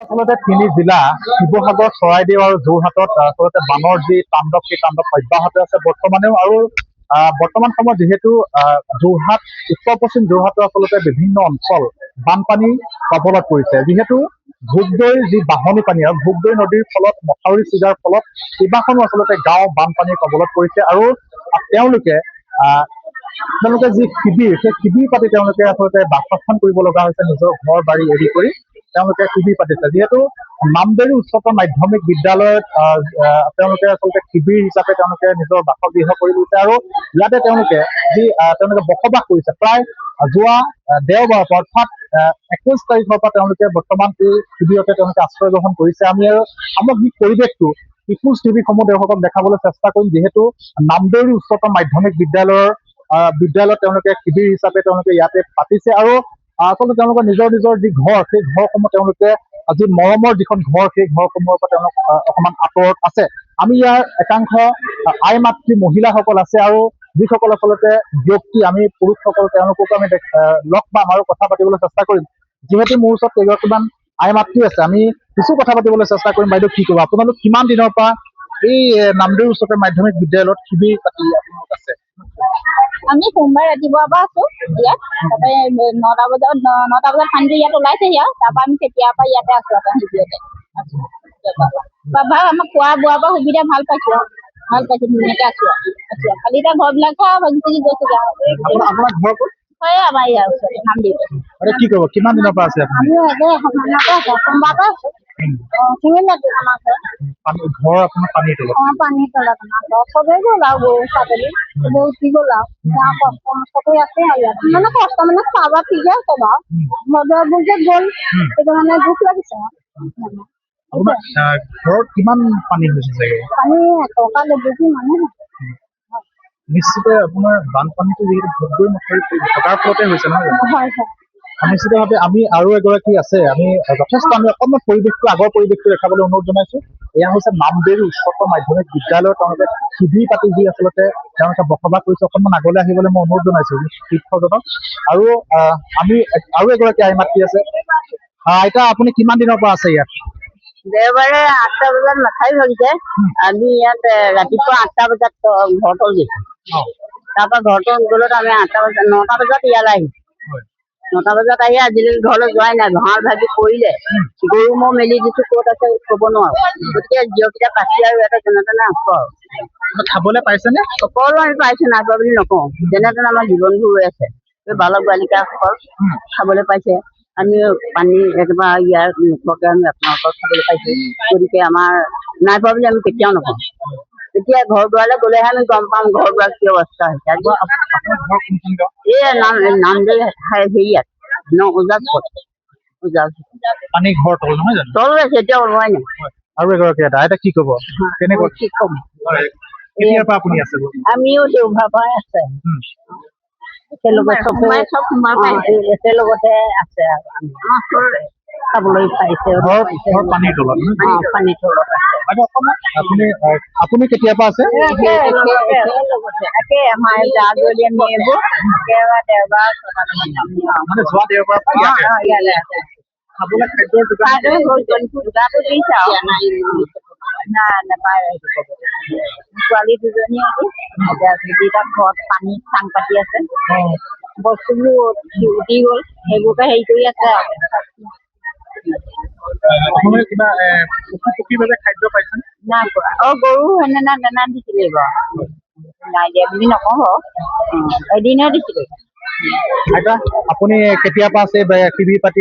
আচলতে তিনি জিলা শিৱসাগৰ, চৰাইদেউ আৰু যোৰহাটত আচলতে বানৰ যি তাণ্ডৱ সেই তাণ্ডৱ অব্যাহত আছে বৰ্তমানেও। আৰু বৰ্তমান সময়ত যিহেতু যোৰহাট, উত্তৰ পশ্চিম যোৰহাটৰ আচলতে বিভিন্ন অঞ্চল বানপানী কবলত পৰিছে। যিহেতু ভোগদৈৰ যি বাঢ়নি পানী আৰু ভোগদৈ নদীৰ ফলত মথাউৰি ছিগাৰ ফলত কেইবাখনো আচলতে গাঁও বানপানীৰ কবলত পৰিছে। আৰু তেওঁলোকে যি শিবিৰ, সেই শিবিৰ পাতি তেওঁলোকে আচলতে বাসস্থান কৰিব লগা হৈছে, নিজৰ ঘৰ বাৰী এৰি কৰি তেওঁলোকে শিবিৰ পাতিছে। যিহেতু নামদেৰি উচ্চতৰ মাধ্যমিক বিদ্যালয়ত তেওঁলোকে আচলতে শিবিৰ হিচাপে তেওঁলোকে নিজৰ বাসগৃহ কৰি লৈছে। আৰু ইয়াতে তেওঁলোকে বসবাস কৰিছে প্ৰায় যোৱা দেওবাৰৰ পৰা, অৰ্থাৎ 21 তাৰিখৰ পৰা তেওঁলোকে বৰ্তমান এই শিবিৰতে তেওঁলোকে আশ্ৰয় গ্ৰহণ কৰিছে। আমি আৰু সামগ্ৰিক পৰিৱেশটো পিপুলছ টিভিসমূহ দৰ্শকক দেখাবলৈ চেষ্টা কৰিম। যিহেতু নামদেৰি উচ্চতৰ মাধ্যমিক বিদ্যালয়ত তেওঁলোকে শিবিৰ হিচাপে তেওঁলোকে ইয়াতে পাতিছে। আৰু আচলতে তেওঁলোকৰ নিজৰ নিজৰ যি ঘৰ, সেই ঘৰসমূহ তেওঁলোকে যি মৰমৰ যিখন ঘৰ, সেই ঘৰসমূহৰ পৰা তেওঁলোক অকণমান আঁতৰত আছে। আমি ইয়াৰ একাংশ আই মাতৃ মহিলাসকল আছে আৰু যিসকল আচলতে ব্যক্তি, আমি পুৰুষসকল, তেওঁলোককো আমি লগ পাম আৰু কথা পাতিবলৈ চেষ্টা কৰিম। যিহেতু মোৰ ওচৰত কেইগৰাকীমান আই মাতৃ আছে, আমি কিছু কথা পাতিবলৈ চেষ্টা কৰিম। বাইদেউ, কি ক'ব, আপোনালোক কিমান দিনৰ পৰা এই নামদেৰি উচ্চতৰ মাধ্যমিক বিদ্যালয়ত শিবিৰ পাতি আপোনালোক আছে? আমি সোমবাৰ ৰাতিপুৱাৰ পৰা আছো ইয়াত। তাতে 9টা বজাত পানীটো ইয়াত ওলাইছেহি আৰু তাৰপৰা আমি তেতিয়াৰ পৰা ইয়াতে আছো আকৌ শিবিৰতে ভাল। আমাৰ খোৱা বোৱাৰ পৰা সুবিধা ভাল পাইছো ধুনীয়াকে আছো। খালি এতিয়া ঘৰবিলাকহে ভাগি চাগি গৈছেগে আৰু। আপোনাৰ ঘৰ ক'ত? হয়, আমাৰ ইয়াৰ ওচৰতে নামদেৰি। কি ক'ব, কিমান দিনৰ পৰা আছে আপুনি? আমি সোমবাৰৰ পৰা আছো। চিমেণ্ট আমাৰ ঘৰ আপোনাৰ পানীৰ তলত? পানীৰ তলত আমাৰ ঘৰ। চবেই গ'ল আৰু গৰু ছাগলী চবে উঠি গ'ল আৰু কষ্ট কৰি আছে আৰু ইয়াত মানে কষ্ট মানে খোৱা বোৱা ঠিকে আছে বাৰু। ঘৰবোৰ যে গ'ল সেইটো মানে দুখ লাগিছে আৰু। ঘৰত কিমান পানী হৈছে চাগে? পানী এটকা বেছি মানুহ নিশ্চিত আপোনাৰ বানপানীটো যিহেতু ভোগদৈ মথাউৰি থকাৰ ফলতে হৈছে নহয় জানো? হয়। নিশ্চিতভাৱে আমি আৰু এগৰাকী আছে, আমি যথেষ্ট আমি অকণমান পৰিৱেশটো আগৰ পৰিৱেশটো দেখাবলৈ অনুৰোধ জনাইছো। এয়া হৈছে নামদেৰি উচ্চতৰ মাধ্যমিক বিদ্যালয়ত তেওঁলোকে শিবিৰ পাতি যি আচলতে তেওঁলোকে বসবাস কৰিছে। অকণমান আগলৈ আহিবলৈ মই অনুৰোধ জনাইছো শিক্ষকজনক। আৰু আমি আৰু এগৰাকী আই মাতৃ আছে। আইতা, আপুনি কিমান দিনৰ পৰা আছে ইয়াত? দেওবাৰে 8টা বজাত মাথাউৰি ভাগিছে। আমি ইয়াত ৰাতিপুৱা 8টা বজাত ঘৰটো গৈছো। তাৰপৰা ঘৰটো গ'লত আমি 9টা বজাত ইয়ালৈ আহিছো। 9টা বজাত আহি আজিলৈকে ঘৰলৈ যোৱাই নাই। ভঁৰাল ভাগি পৰিলে, গৰু মই মেলি দিছো, ক'ত আছে ক'ব নোৱাৰো। গতিকে যিকেইটা পাইছে আৰু ইয়াতে যেনে তেনে আছো আৰু। খাবলৈ পাইছেনে? সকলো আমি পাইছো, নাই পোৱা বুলি নকওঁ। যেনে তেনে আমাৰ জীৱনবোৰ ৰৈ আছে। এই বালক বালিকাসকল খাবলৈ পাইছে। আমি পানী একেবাৰে ইয়াৰ মুখকে আমি আপোনালোকক খাবলৈ পাইছো। গতিকে আমাৰ নাই পোৱা বুলি আমি কেতিয়াও নকওঁ। এতিয়া ঘৰ দুৱাৰলৈ গ'লেহে আমি গম পাম ঘৰ দুৱাৰ কি অৱস্থা হৈছে। এই নামদেৰি হেৰিয়াত পানী ঘৰ তল নহয় জানো? তল আছে, এতিয়া ওলোৱাই নাই। আৰু এগৰাকী আইতা, কি ক'ব, কেনেকুৱা কি ক'ম? কেতিয়াৰ পৰা আপুনি আছে? আমিও দেওবাৰৰ পৰাই আছে। একেলগতে আছে আৰু খাবলৈ পাইছে। পানীৰ তলত? পানীৰ তলত আছে। আপুনি কেতিয়াৰ পৰা আছে? একে আমাৰ জাজলি আমি এইবোৰ একেবাৰে দেওবাৰ মানে যোৱা দেওবাৰৰ পৰা ইয়ালে আছে। খাবলৈ খাদ্যৰ যোগাৰটো দিছে আৰু নাই নাপায়। ছোৱালী দুজনী দুটা ঘৰত পানী চাং পাতি আছে। বস্তুবোৰ উটি গ'ল, সেইবোৰকে হেৰি কৰি আছে আৰু। কিবা পশুপক্ষীৰ খাদ্য পাইছেনে? নাই পোৱা। গৰু সেনেনা দানা দিছিলে বাৰু, নাই দিয়া বুলি নকওঁ বাৰু, এদিনে দিছিলে। আইতা, আপুনি কেতিয়াৰ পৰা আছে শিবিৰ পাতি?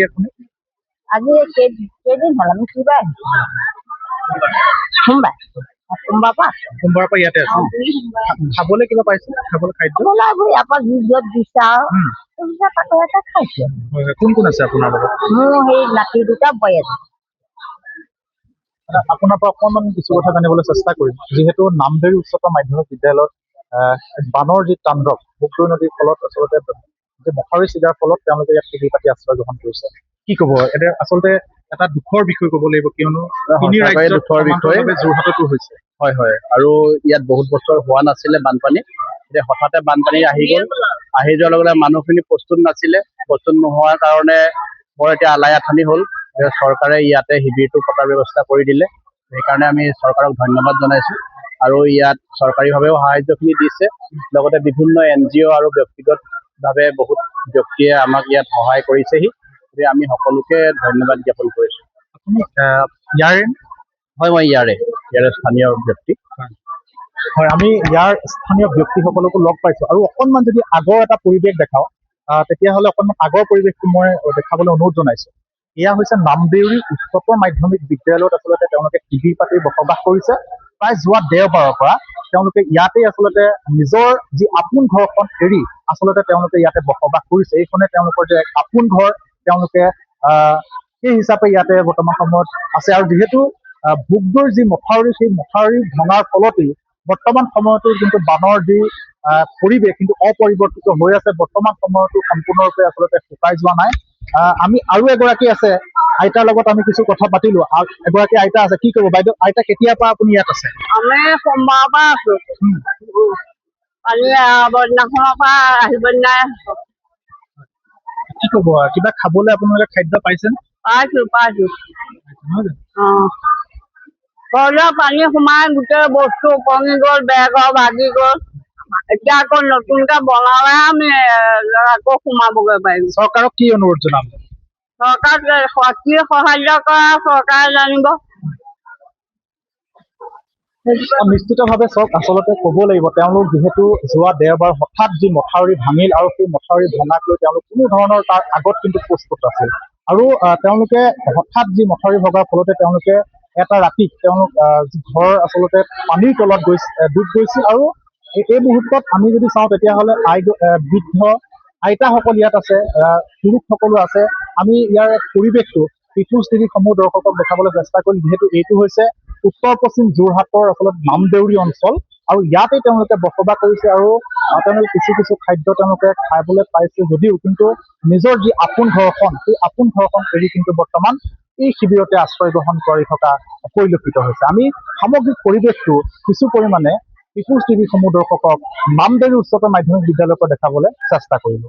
আপুনি আজি কেইদিন হ'ল? আমি কিবাৰ সোমবাৰৰ পৰা ইয়াতে আছে। খাবলৈ কিবা পাইছে? খাবলৈ খাদ্য ইয়াৰ পৰা য'ত দিছে আৰু খাইছে। কোন কোন আছে আপোনাৰ লগত? মোৰ সেই নাতি দুটা বৈ আছে। আপোনাৰ পৰা অকণমান কিছু কথা জানিবলৈ চেষ্টা কৰিম। যিহেতু নামদেৰি উচ্চতৰ মাধ্যমিক বিদ্যালয়ত বানৰ যি তাণ্ডৱ, ভোগদৈ নদীৰ ফলত আচলতে মথাউৰি ছিগাৰ ফলত তেওঁলোকে ইয়াত শিবিৰ পাতি আশ্ৰয় গ্ৰহণ কৰিছে। কি ক'ব, এতিয়া আচলতে এটা দুখৰ বিষয় ক'ব লাগিব, কিয়নো দুখৰ বিষয় যোৰহাটতো হৈছে। হয়, আৰু ইয়াত বহুত বছৰ হোৱা নাছিলে বানপানী। এতিয়া হঠাতে বানপানী আহি গ'ল। আহি যোৱাৰ লগে লগে মানুহখিনি প্ৰস্তুত নাছিলে। প্ৰস্তুত নোহোৱাৰ কাৰণে বৰ এতিয়া আলাই আথানি হ'ল। যে চৰকাৰে ইয়াতে শিবিৰটো পতাৰ ব্যৱস্থা কৰি দিলে। সেইকাৰণে আমি চৰকাৰক ধন্যবাদ জনাইছো। আৰু ইয়াত চৰকাৰীভাৱেও সাহায্যখিনি দিছে, লগতে বিভিন্ন NGO আৰু ব্যক্তিগতভাৱে বহুত ব্যক্তিয়ে আমাক ইয়াত সহায় কৰিছেহি। গতিকে আমি সকলোকে ধন্যবাদ জ্ঞাপন কৰিছো। আপুনি ইয়াৰে হয়, মই ইয়াৰে স্থানীয় ব্যক্তি। হয়, আমি ইয়াৰ স্থানীয় ব্যক্তিসকলকো লগ পাইছো আৰু অকণমান যদি আগৰ এটা পৰিৱেশ দেখাওঁ তেতিয়াহ'লে অকণমান আগৰ পৰিৱেশটো মই দেখাবলৈ অনুৰোধ জনাইছো। এয়া হৈছে নামদেউৰী উচ্চতৰ মাধ্যমিক বিদ্যালয়ত আচলতে তেওঁলোকে শিবিৰ পাতি বসবাস কৰিছে। প্ৰায় যোৱা দেওবাৰৰ পৰা তেওঁলোকে ইয়াতেই আচলতে নিজৰ যি আপোন ঘৰখন এৰি আচলতে তেওঁলোকে ইয়াতে বসবাস কৰিছে। এইখনে তেওঁলোকৰ যে এক আপোন ঘৰ, তেওঁলোকে সেই হিচাপে ইয়াতে বৰ্তমান সময়ত আছে। আৰু যিহেতু ভোগদৈৰ যি মথাউৰি, সেই মথাউৰি ভঙাৰ ফলতেই বৰ্তমান সময়তো কিন্তু বানৰ যি পৰিৱেশ কিন্তু অপৰিৱৰ্তিত হৈ আছে। বৰ্তমান সময়তো সম্পূৰ্ণৰূপে আচলতে শুকাই যোৱা নাই। আমি আৰু এগৰাকী আছে আইতাৰ লগত আমি কিছু কথা পাতিলো। এগৰাকী আইতা আছে, কি কৰিব বাইদেউ? আইতা কেতিয়াৰ পৰা আপুনি ইয়াত আছে? আমি সোমবাৰৰ পৰা আছো। কালি বৰদিনাখনৰ পৰা আহিব নাই। কি ক'ব, কিবা খাবলৈ আপোনালোকে খাদ্য পাইছে? পাইছো। ঘৰলৈ পানী সোমাই গোটেই বস্তু উপঙি গ'ল, বেগৰ ভাগি গ'ল। এতিয়া আকৌ নতুনকে বনালে আমি আকৌ সোমাবগৈ পাৰিম। চৰকাৰক কি অনুৰোধ জনাম? চৰকাৰক কি সাহায্য কৰা চৰকাৰে জানিব। নিশ্চিতভাৱে চাওক, আচলতে ক'ব লাগিব তেওঁলোক যিহেতু যোৱা দেওবাৰ হঠাৎ যি মথাউৰি ভাঙিল আৰু সেই মথাউৰি ভঙাক লৈ তেওঁলোক কোনো ধৰণৰ তাৰ আগত কিন্তু প্ৰস্তুত আছিল। আৰু তেওঁলোকে হঠাৎ যি মথাউৰি ভগাৰ ফলতে তেওঁলোকে এটা ৰাতিত তেওঁলোক যি ঘৰ আচলতে পানীৰ তলত ডুব গৈছিল। আৰু এই মুহূৰ্তত আমি যদি চাওঁ তেতিয়াহ'লে বৃদ্ধ আইতাসকল ইয়াত আছে, পুৰুষসকলো আছে। আমি ইয়াৰ পৰিৱেশটো পিপুলছ টিভিসমূহ দৰ্শকক দেখাবলৈ চেষ্টা কৰিম। যিহেতু এইটো হৈছে উত্তৰ পশ্চিম যোৰহাটৰ আচলতে নামদেউৰী অঞ্চল আৰু ইয়াতে তেওঁলোকে বসবাস কৰিছে। আৰু তেওঁলোকে কিছু খাদ্য তেওঁলোকে খাবলৈ পাইছে যদিও কিন্তু নিজৰ যি আপোন ঘৰখন, সেই আপোন ঘৰখন এৰি কিন্তু বৰ্তমান এই শিবিৰতে আশ্ৰয় গ্ৰহণ কৰি থকা পৰিলক্ষিত হৈছে। আমি সামগ্ৰিক পৰিৱেশটো কিছু পৰিমাণে পিপুলছ টিভিসমূহ দৰ্শকক নামদেউৰী উচ্চতৰ মাধ্যমিক বিদ্যালয়ৰ পৰা দেখাবলৈ চেষ্টা কৰিলো।